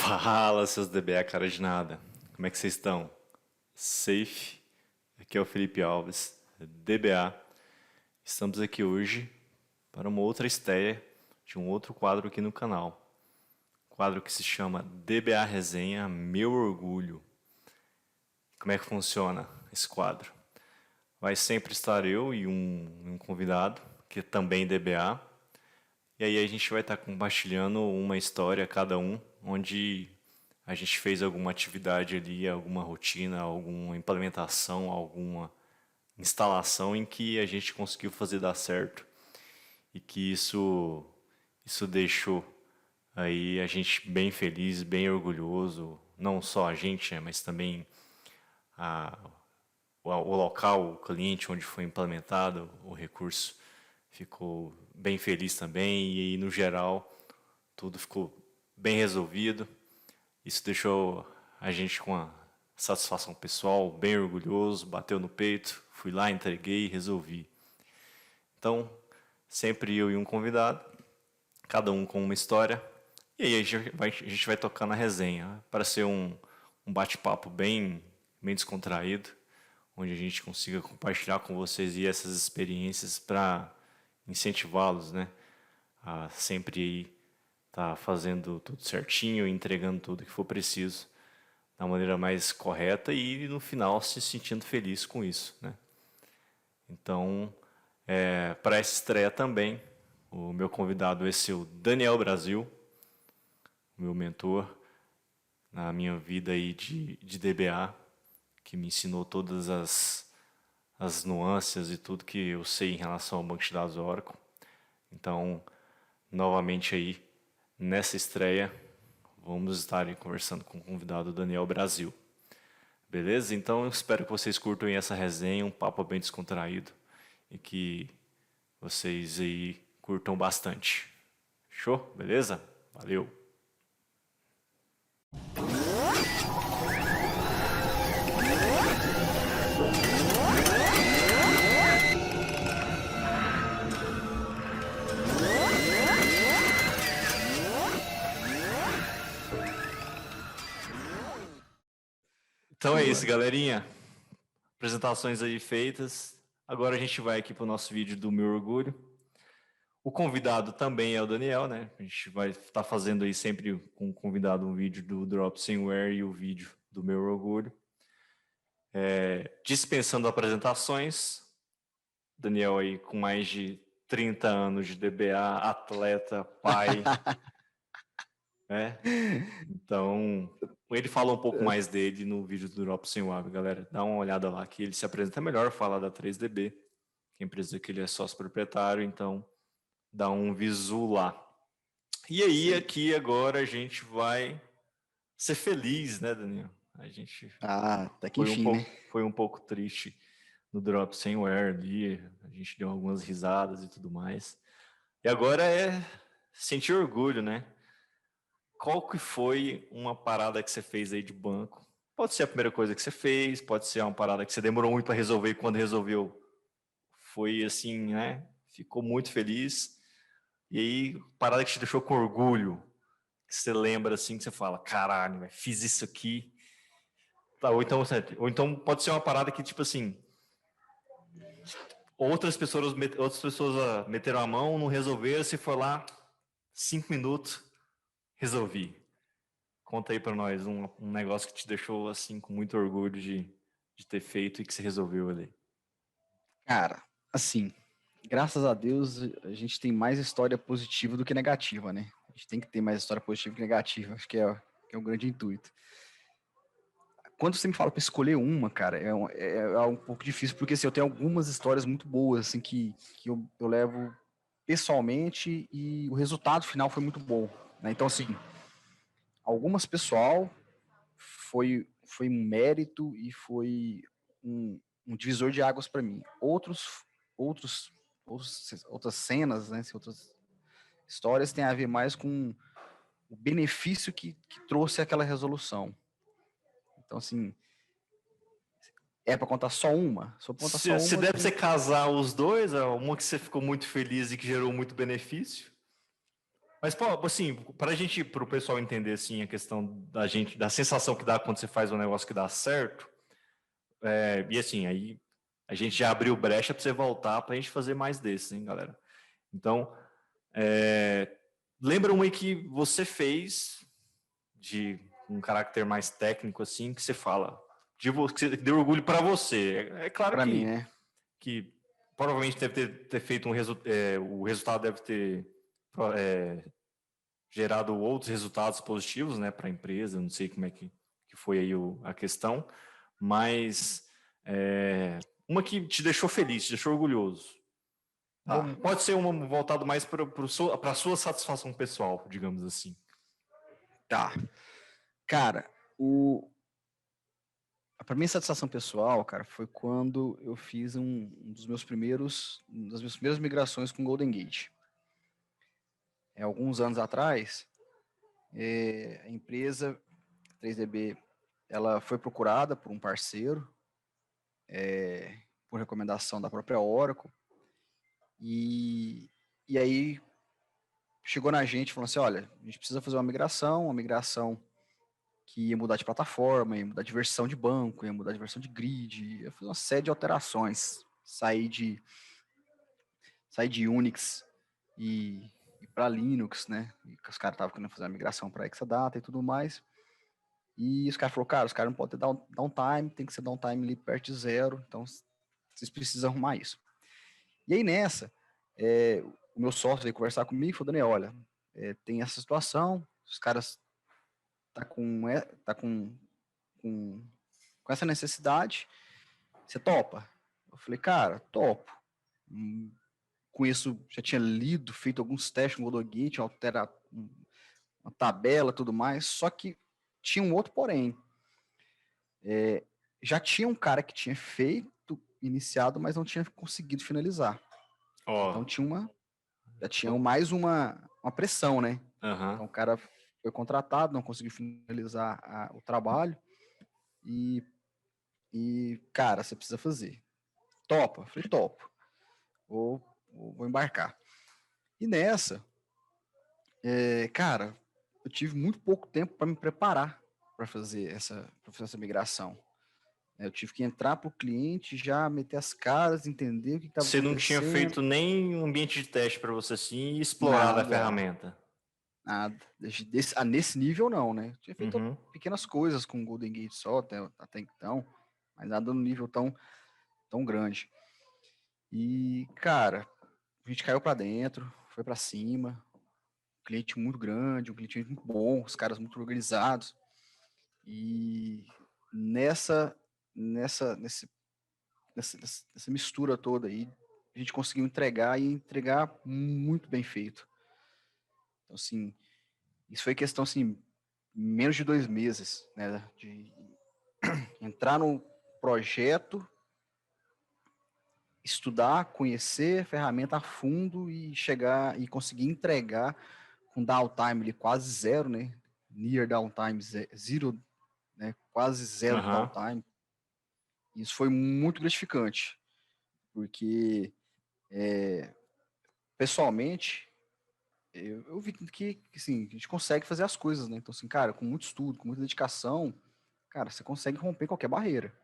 Fala, seus DBA cara de nada. Como é que vocês estão? Safe? Aqui é o Felipe Alves, DBA. Estamos aqui hoje para uma outra estreia de um outro quadro aqui no canal. Quadro que se chama DBA Resenha Meu Orgulho. Como é que funciona esse quadro? Vai sempre estar eu e um convidado, que é também DBA. E aí a gente vai estar compartilhando uma história cada um, onde a gente fez alguma atividade ali, alguma rotina, alguma implementação, alguma instalação em que a gente conseguiu fazer dar certo e que isso deixou aí a gente bem feliz, bem orgulhoso, não só a gente, né, mas também a, o local, o cliente onde foi implementado o recurso ficou bem feliz também e aí, no geral, tudo ficou bem resolvido. Isso deixou a gente com a satisfação pessoal, bem orgulhoso, bateu no peito, fui lá, entreguei e resolvi. Então, sempre eu e um convidado, cada um com uma história, e aí a gente vai tocar na resenha, para ser um bate-papo bem descontraído, onde a gente consiga compartilhar com vocês e essas experiências para incentivá-los, né, a sempre aí tá fazendo tudo certinho, entregando tudo que for preciso da maneira mais correta e no final se sentindo feliz com isso, né? Então, para essa estreia também, o meu convidado vai ser o Daniel Brasil, meu mentor na minha vida aí de DBA, que me ensinou todas as nuances e tudo que eu sei em relação ao banco de dados Oracle. Então, novamente aí, nessa estreia, vamos estar aí conversando com o convidado Daniel Brasil. Beleza? Então, eu espero que vocês curtam essa resenha, um papo bem descontraído e que vocês aí curtam bastante. Show? Beleza? Valeu! Então é isso, galerinha. Apresentações aí feitas. Agora a gente vai aqui para o nosso vídeo do meu orgulho. O convidado também é o Daniel, né? A gente vai estar fazendo aí sempre com o convidado um vídeo do Dropsimware e o vídeo do meu orgulho. Dispensando apresentações, Daniel aí com mais de 30 anos de DBA, atleta, pai, né? Então, ele fala um pouco mais dele no vídeo do Dropsimware, galera. Dá uma olhada lá que ele se apresenta melhor, fala da 3DB, que é a empresa que ele é sócio proprietário, então dá um visu lá. E aí, aqui agora a gente vai ser feliz, né, Daniel? A gente até que enfim, né? foi um pouco triste no Dropsimware ali, a gente deu algumas risadas e tudo mais. E agora é sentir orgulho, né? Qual que foi uma parada que você fez aí de banco? Pode ser a primeira coisa que você fez, pode ser uma parada que você demorou muito para resolver e quando resolveu foi assim, né? Ficou muito feliz. E aí, parada que te deixou com orgulho, que você lembra assim, que você fala, caralho, véio, fiz isso aqui. Tá, ou então pode ser uma parada que, tipo assim, outras pessoas meteram a mão, não resolveram, se for lá, 5 minutos, resolvi. Conta aí para nós um negócio que te deixou assim com muito orgulho de ter feito e que você resolveu ali. Cara, assim, graças a Deus a gente tem mais história positiva do que negativa, né? A gente tem que ter mais história positiva que negativa, acho que é um grande intuito. Quando você me fala para escolher uma, cara, é um pouco difícil, porque assim, eu tenho algumas histórias muito boas, assim, que eu levo pessoalmente e o resultado final foi muito bom, né? Então, assim, algumas pessoal foi um mérito e foi um divisor de águas para mim. Outros, outras cenas, né, outras histórias têm a ver mais com o benefício que trouxe aquela resolução. Então, assim, é para contar só uma? Se eu contar só Se uma, deve ser casar os dois, uma que você ficou muito feliz e que gerou muito benefício. Mas, pô, assim, para o pessoal entender, assim, a questão da sensação que dá quando você faz um negócio que dá certo, e assim, aí a gente já abriu brecha para você voltar para a gente fazer mais desses, hein, galera? Então, lembra uma aí que você fez de um caráter mais técnico, assim, que você fala, que deu orgulho para você. É claro Para mim, né? que provavelmente deve ter feito o resultado deve ter gerado outros resultados positivos, né, para a empresa. Não sei como é que foi aí a questão, mas uma que te deixou feliz, te deixou orgulhoso. Tá, Pode ser uma voltado mais para a sua satisfação pessoal, digamos assim. tá. Cara, para minha satisfação pessoal, cara, foi quando eu fiz uma das minhas primeiras migrações com Golden Gate. Alguns anos atrás, a empresa 3DB, ela foi procurada por um parceiro, por recomendação da própria Oracle, e aí chegou na gente falando assim, olha, a gente precisa fazer uma migração que ia mudar de plataforma, ia mudar de versão de banco, ia mudar de versão de grid, ia fazer uma série de alterações, sair de Unix e para Linux, né? E os caras estavam querendo fazer uma migração para Exadata e tudo mais. E os caras falaram, cara, os caras não podem ter downtime, tem que ser downtime ali perto de zero, então vocês precisam arrumar isso. E aí nessa, o meu sócio veio conversar comigo e falou, Daniel, olha, tem essa situação, os caras com, com essa necessidade, você topa? Eu falei, cara, topo. Com isso, já tinha lido, feito alguns testes no Godogit, altera uma tabela tudo mais, só que tinha um outro porém. Já tinha um cara que tinha feito, iniciado, mas não tinha conseguido finalizar. Então Ó, já tinha mais uma pressão, né? aham. Então o cara foi contratado, não conseguiu finalizar o trabalho e, cara, você precisa fazer. Topa? Eu falei, topo. Vou embarcar. E nessa, cara, eu tive muito pouco tempo para me preparar para fazer essa migração. Eu tive que entrar para o cliente, já meter as caras, entender o que estava Você não tinha acontecendo. feito nem um ambiente de teste para você assim e explorado a Nada, ferramenta. nada. Nesse nível, não, né? Eu tinha feito Uhum. pequenas coisas com o Golden Gate só até então, mas nada no nível tão grande. E, cara, a gente caiu para dentro, foi para cima, cliente muito grande, um cliente muito bom, os caras muito organizados. E nessa, nessa, nesse, nessa mistura toda aí, a gente conseguiu entregar muito bem feito. Então, assim, isso foi questão, assim, menos de 2 meses, né? De entrar no projeto, estudar, conhecer a ferramenta a fundo e chegar e conseguir entregar com downtime ali quase zero, né? Near downtime zero, né? Quase zero de Aham. downtime. Isso foi muito gratificante, porque pessoalmente eu vi que assim, a gente consegue fazer as coisas, né? Então, assim, cara, com muito estudo, com muita dedicação, cara, você consegue romper qualquer barreira.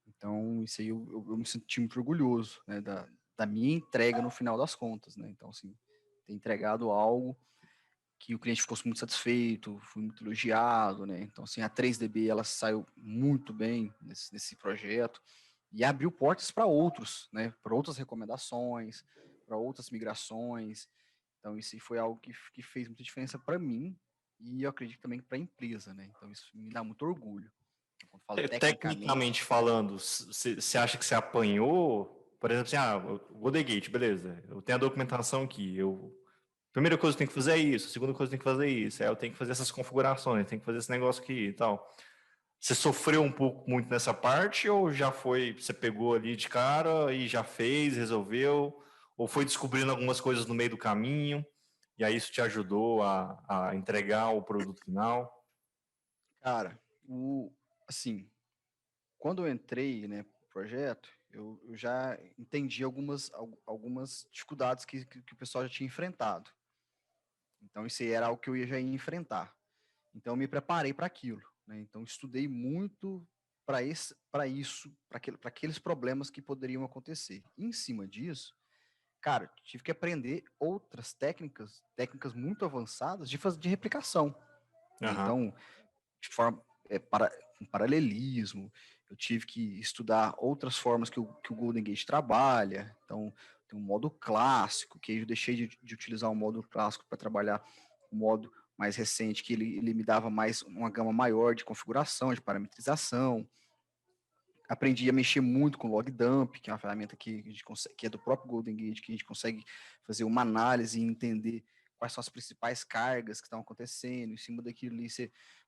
Então, isso aí eu me senti muito orgulhoso, né, da minha entrega no final das contas, né? Então, assim, ter entregado algo que o cliente ficou muito satisfeito, fui muito elogiado, né? Então, assim, a 3DB, ela saiu muito bem nesse projeto e abriu portas para outros, né? Para outras recomendações, para outras migrações. Então, isso foi algo que fez muita diferença para mim e eu acredito também para a empresa, né? Então, isso me dá muito orgulho. Então, quando falo Tecnicamente tecnicamente, falando, você acha que você apanhou? Por exemplo, assim, o Godegate, beleza. Eu tenho a documentação aqui. Primeira coisa que eu tenho que fazer é isso. A segunda coisa que eu tenho que fazer é isso. Aí eu tenho que fazer essas configurações, tenho que fazer esse negócio aqui e tal. Você sofreu um pouco muito nessa parte ou já foi, você pegou ali de cara e já fez, resolveu? Ou foi descobrindo algumas coisas no meio do caminho e aí isso te ajudou a entregar o produto final? cara, assim, quando eu entrei, né, pro projeto, eu já entendi algumas dificuldades que o pessoal já tinha enfrentado. Então, isso aí era algo que eu já ia enfrentar. Então, eu me preparei para aquilo, né? Então, estudei muito para isso, para aqueles problemas que poderiam acontecer. E, em cima disso, cara, tive que aprender outras técnicas muito avançadas de replicação, né? Aham. Então, de forma, com paralelismo, eu tive que estudar outras formas que o Golden Gate trabalha. Então, tem um modo clássico, que eu deixei de utilizar o modo clássico para trabalhar o modo mais recente, que ele me dava mais uma gama maior de configuração, de parametrização. Aprendi a mexer muito com log dump, que é uma ferramenta que a gente consegue, que é do próprio Golden Gate, que a gente consegue fazer uma análise e entender quais são as principais cargas que estão acontecendo. Em cima daquilo ali,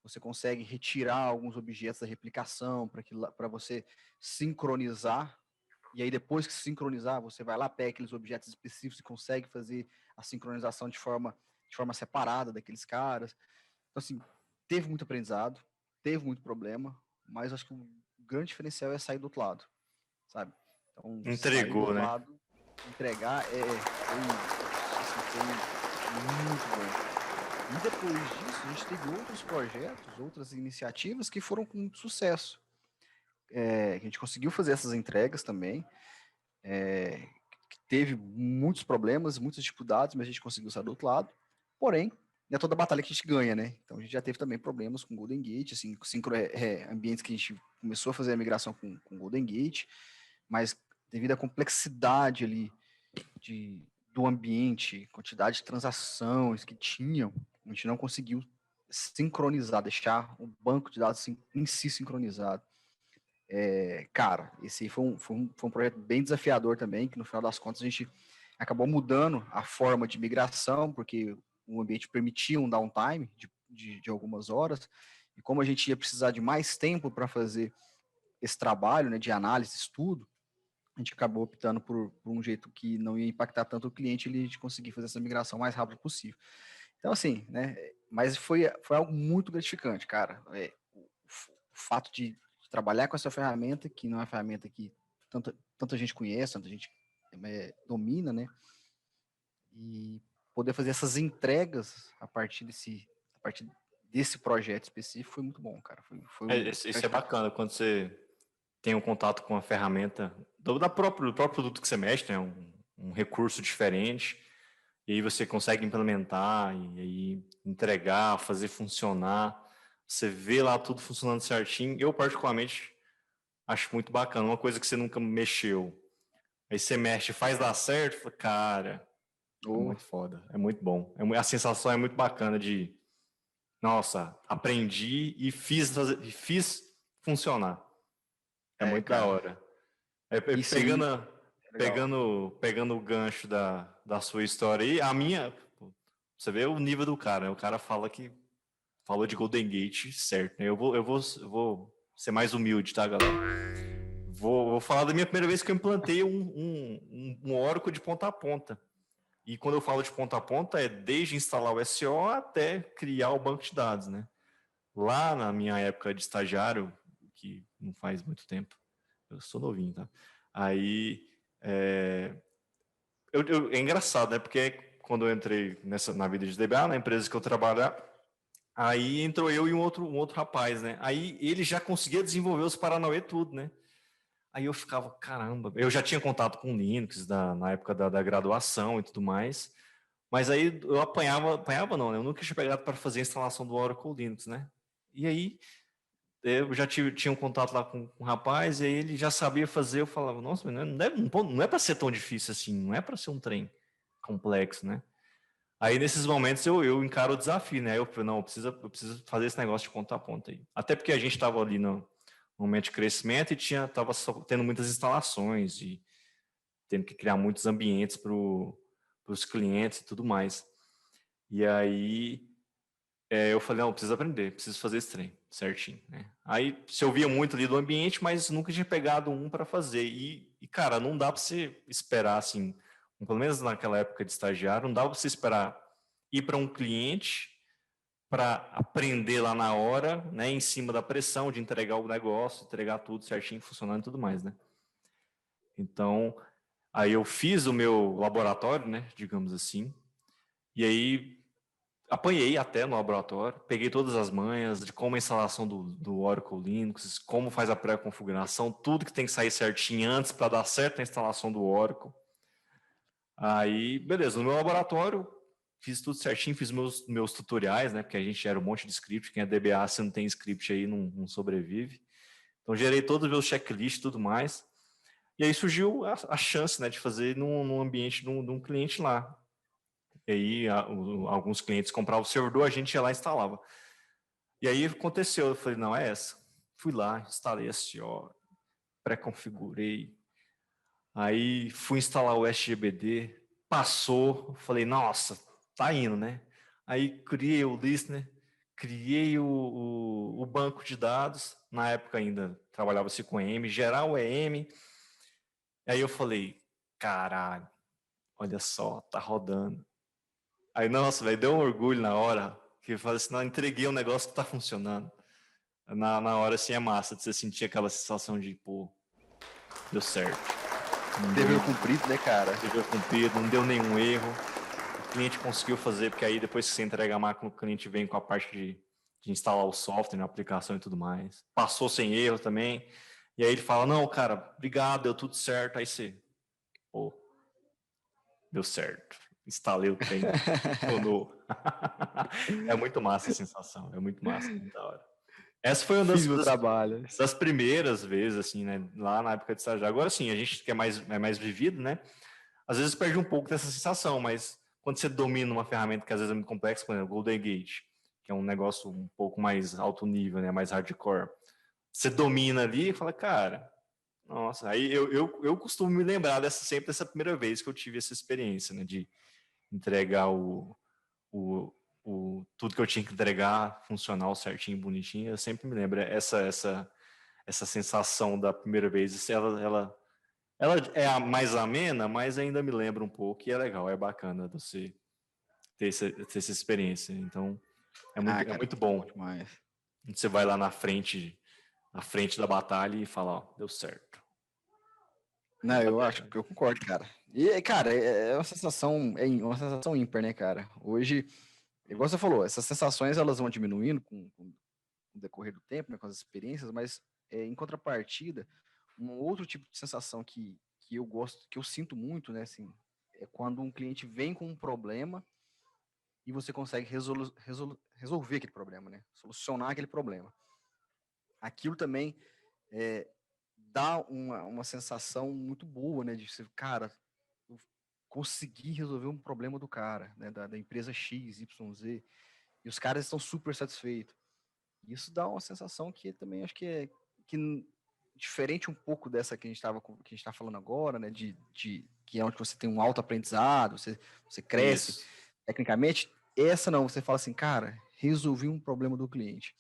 você consegue retirar alguns objetos da replicação para você sincronizar. E aí, depois que sincronizar, você vai lá, pega aqueles objetos específicos e consegue fazer a sincronização de forma separada daqueles caras. Então, assim, teve muito aprendizado, teve muito problema, mas acho que o grande diferencial é sair do outro lado, sabe? Então, sair do Entregou, outro né? lado, entregar, foi muito bom. E depois disso, a gente teve outros projetos, outras iniciativas que foram com muito sucesso. A gente conseguiu fazer essas entregas também, que teve muitos problemas, muitas dificuldades, mas a gente conseguiu sair do outro lado. Porém, não é toda batalha que a gente ganha, né? Então a gente já teve também problemas com Golden Gate, assim, ambientes que a gente começou a fazer a migração com Golden Gate, mas devido à complexidade ali do ambiente, quantidade de transações que tinham, a gente não conseguiu sincronizar, deixar o banco de dados em si sincronizado. Cara, esse aí foi um projeto bem desafiador também, que no final das contas a gente acabou mudando a forma de migração, porque o ambiente permitia um downtime de algumas horas, e como a gente ia precisar de mais tempo para fazer esse trabalho, né, de análise, estudo, a gente acabou optando por um jeito que não ia impactar tanto o cliente, e a gente conseguir fazer essa migração o mais rápido possível. Então, assim, né, mas foi algo muito gratificante, cara. O fato de trabalhar com essa ferramenta, que não é uma ferramenta que tanta gente conhece, tanta gente domina, né? E poder fazer essas entregas a partir desse projeto específico foi muito bom, cara. Foi um Isso é gratificante. bacana quando você tem um contato com a ferramenta do próprio produto que você mexe, né? Um recurso diferente, e aí você consegue implementar e aí entregar, fazer funcionar. Você vê lá tudo funcionando certinho. Eu, particularmente, acho muito bacana. Uma coisa que você nunca mexeu. Aí você mexe, faz dar certo, fala, cara, é Oh, muito foda, é muito bom. A sensação é muito bacana de, nossa, aprendi e fiz funcionar. É muito da cara, hora. isso aí Pegando, é legal. pegando o gancho da sua história aí, a minha, pô, você vê o nível do cara, né? O cara falou de Golden Gate, certo, né? Eu vou ser mais humilde, tá, galera? Vou falar da minha primeira vez que eu implantei um Oracle de ponta a ponta. E quando eu falo de ponta a ponta, é desde instalar o SO até criar o banco de dados, né? Lá na minha época de estagiário, que não faz muito tempo, eu sou novinho, tá? Aí, é, é engraçado, né? Porque quando eu entrei na vida de DBA, na empresa que eu trabalhava, aí entrou eu e um outro rapaz, né? Aí ele já conseguia desenvolver os Paranauê tudo, né? Aí eu ficava, caramba, eu já tinha contato com Linux na época da graduação e tudo mais, mas aí eu apanhava não, né? Eu nunca tinha pegado para fazer a instalação do Oracle Linux, né? E aí eu já tinha um contato lá com um rapaz, e aí ele já sabia fazer, eu falava, nossa, mas não é para ser tão difícil assim, não é para ser um trem complexo, né? Aí nesses momentos eu encaro o desafio, né? Eu falei, não, eu preciso fazer esse negócio de ponta a ponta aí. Até porque a gente estava ali no momento de crescimento e estava tendo muitas instalações e tendo que criar muitos ambientes para os clientes e tudo mais. E aí eu falei, não, eu preciso aprender, preciso fazer esse trem certinho, né? Aí você ouvia muito ali do ambiente, mas nunca tinha pegado um para fazer. Cara, não dá para você esperar assim, pelo menos naquela época de estagiário, não dá para você esperar ir para um cliente para aprender lá na hora, né, em cima da pressão de entregar o negócio, entregar tudo certinho, funcionando e tudo mais, né? Então, aí eu fiz o meu laboratório, né, digamos assim, e aí apanhei até no laboratório, peguei todas as manhas de como a instalação do Oracle Linux, como faz a pré-configuração, tudo que tem que sair certinho antes para dar certo a instalação do Oracle. Aí, beleza, no meu laboratório, fiz tudo certinho, fiz meus tutoriais, né? Porque a gente gera um monte de script, quem é DBA, se não tem script aí, não sobrevive. Então, gerei todos os meus checklists e tudo mais. E aí surgiu a chance, né, de fazer num ambiente de um cliente lá. E aí alguns clientes compravam o servidor, a gente ia lá e instalava. E aí aconteceu, eu falei, não, é essa. Fui lá, instalei a STO, pré-configurei. Aí fui instalar o SGBD, passou, falei, nossa, tá indo, né? Aí criei o listener, criei o banco de dados, na época ainda trabalhava-se com EM, gerar o EM. Aí eu falei, caralho, olha só, tá rodando. Aí, nossa, velho, deu um orgulho na hora, que eu falei assim, não, entreguei um negócio que tá funcionando. Na hora, assim, é massa, de você sentir aquela sensação de, pô, deu certo. Não deu, Dever cumprido, né, cara? dever cumprido, não deu nenhum erro. O cliente conseguiu fazer, porque aí depois que você entrega a máquina, o cliente vem com a parte de instalar o software, a aplicação e tudo mais. Passou sem erro também. E aí ele fala, não, cara, obrigado, deu tudo certo. Aí você, pô, deu certo. Instalei o trem, funcionou. É muito massa a sensação, é muito massa, muito da hora. Essa foi uma Fiz meu das, trabalho. das primeiras vezes, assim, né, lá na época de estágio. Agora sim, a gente que é mais vivido, né, às vezes perde um pouco dessa sensação, mas quando você domina uma ferramenta que às vezes é muito complexa, por exemplo, o Golden Gate, que é um negócio um pouco mais alto nível, né, mais hardcore, você domina ali e fala, cara, nossa, aí eu costumo me lembrar sempre dessa primeira vez que eu tive essa experiência, né, de entregar o, tudo que eu tinha que entregar funcional, certinho, bonitinho. Eu sempre me lembro essa sensação da primeira vez. Ela é a mais amena, mas ainda me lembra um pouco e é legal, é bacana você ter essa experiência. Então, Ah, é cara, muito bom bom. demais. Você vai lá na frente da batalha e fala, ó, deu certo. Não, eu acho que eu concordo, cara. E, cara, é uma sensação, uma sensação ímpar, né, cara? Hoje, igual você falou, essas sensações elas vão diminuindo com o decorrer do tempo, né, com as experiências, mas em contrapartida, um outro tipo de sensação que eu gosto, que eu sinto muito, né, assim, é quando um cliente vem com um problema e você consegue resolver aquele problema, né? Solucionar aquele problema. Aquilo também é, dá uma sensação muito boa, né? De ser, cara, eu consegui resolver um problema do cara, né? Da empresa X, Y, Z, e os caras estão super satisfeitos. Isso dá uma sensação que também acho que é que diferente um pouco dessa que a gente está falando agora, né? De que é onde você tem um alto aprendizado, você cresce Isso. tecnicamente. Essa não, você fala assim, cara, resolvi um problema do cliente.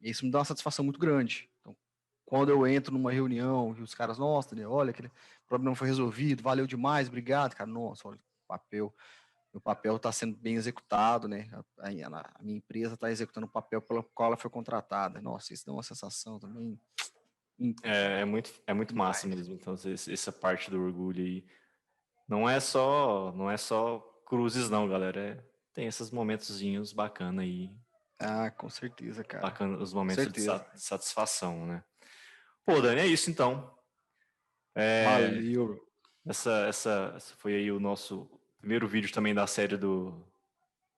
E isso me dá uma satisfação muito grande. Então, quando eu entro numa reunião e os caras, nossa, Daniel, olha, aquele problema foi resolvido, valeu demais, obrigado, cara. Nossa, olha, meu papel está sendo bem executado, né? A minha empresa está executando o papel pelo qual ela foi contratada. Nossa, isso dá uma sensação também ímpar, cara. É muito massa Demais. mesmo. Então, essa parte do orgulho aí não é só cruzes não, galera. Tem esses momentozinhos bacana aí, Ah, com certeza, cara. bacana os Com momentos de certeza. satisfação, né? Pô, Dani, é isso então. Valeu. Essa foi aí o nosso primeiro vídeo também da série do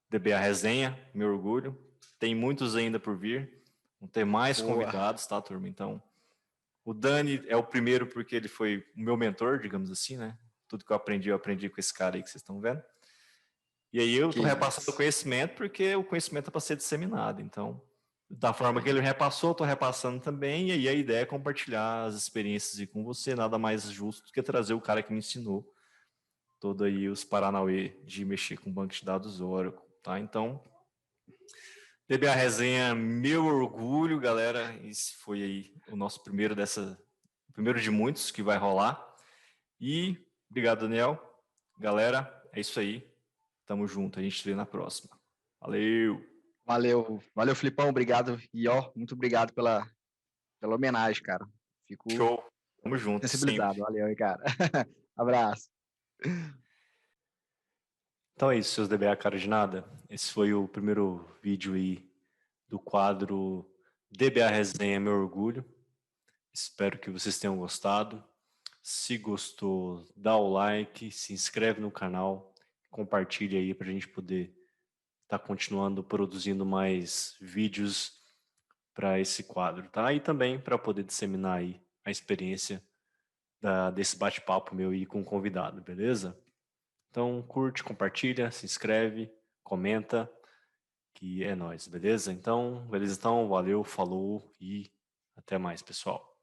DBA Resenha, meu orgulho. Tem muitos ainda por vir. Vão ter mais Boa. convidados, tá, turma? Então, o Dani é o primeiro porque ele foi o meu mentor, digamos assim, né? Tudo que eu aprendi com esse cara aí que vocês estão vendo. E aí eu Que estou repassando o isso. conhecimento porque o conhecimento é para ser disseminado. Então, da forma que ele repassou, eu estou repassando também. E aí a ideia é compartilhar as experiências com você. Nada mais justo do que trazer o cara que me ensinou todo aí os Paranauê de mexer com banco de dados Oracle, tá? Então, DBA Resenha, meu orgulho, galera. Esse foi aí o nosso o primeiro de muitos que vai rolar. E obrigado, Daniel. Galera, é isso aí. Tamo junto. A gente se vê na próxima. Valeu. Valeu, Filipão. Obrigado. E ó, muito obrigado pela homenagem, cara. Fico Show. Tamo junto, sempre. sensibilizado. Valeu, cara. Abraço. Então é isso, seus DBA cara de nada. Esse foi o primeiro vídeo aí do quadro DBA Resenha Meu Orgulho. Espero que vocês tenham gostado. Se gostou, dá o like, se inscreve no canal, compartilha aí para a gente poder estar continuando produzindo mais vídeos para esse quadro, tá? E também para poder disseminar aí a experiência desse bate-papo meu aí com o convidado, beleza? Então curte, compartilha, se inscreve, comenta, que é nóis, beleza? Então, beleza? Então, valeu, falou e até mais, pessoal.